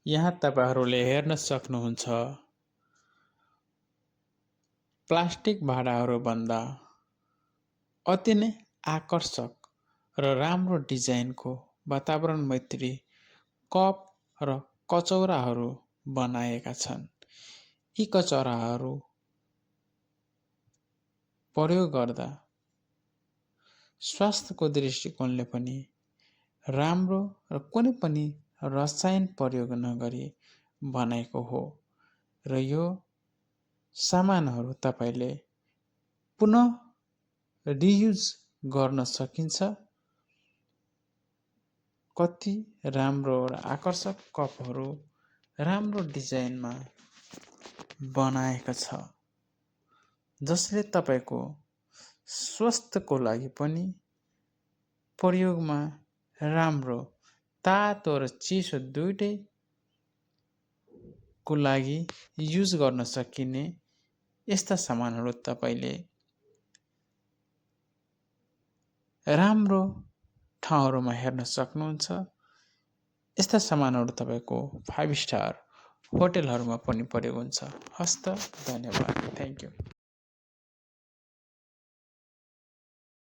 यहाँ तपाईहरूले हेर्न सक्नुहुन्छ प्लास्टिक भाँडाहरूभन्दा अति नै आकर्षक र राम्रो डिजाइनको वातावरण मैत्री कप र कचौराहरू बनाएका छन्। यी कचौराहरू प्रयोग गर्दा स्वास्थ्यको दृष्टिकोणले पनि राम्रो र कुनै पनि रसायन प्रयोग नगरी बनाएको हो र यो सामानहरू तपाईले पुनः रियुज गर्न सकिन्छ। कति राम्रो र आकर्षक कपहरू राम्रो डिजाइनमा बनाएको छ जसले तपाईको स्वास्थ्यको लागि पनि प्रयोगमा राम्रो, तातो र चिसो दुईटैको लागि युज गर्न सकिने यस्ता सामानहरू तपाईले राम्रो ठाउँहरूमा हेर्न सक्नुहुन्छ। यस्ता सामानहरू तपाईको 5 स्टार होटलहरूमा पनि प्रयोग हुन्छ। हस्त, धन्यवाद, थ्याङ्क यू।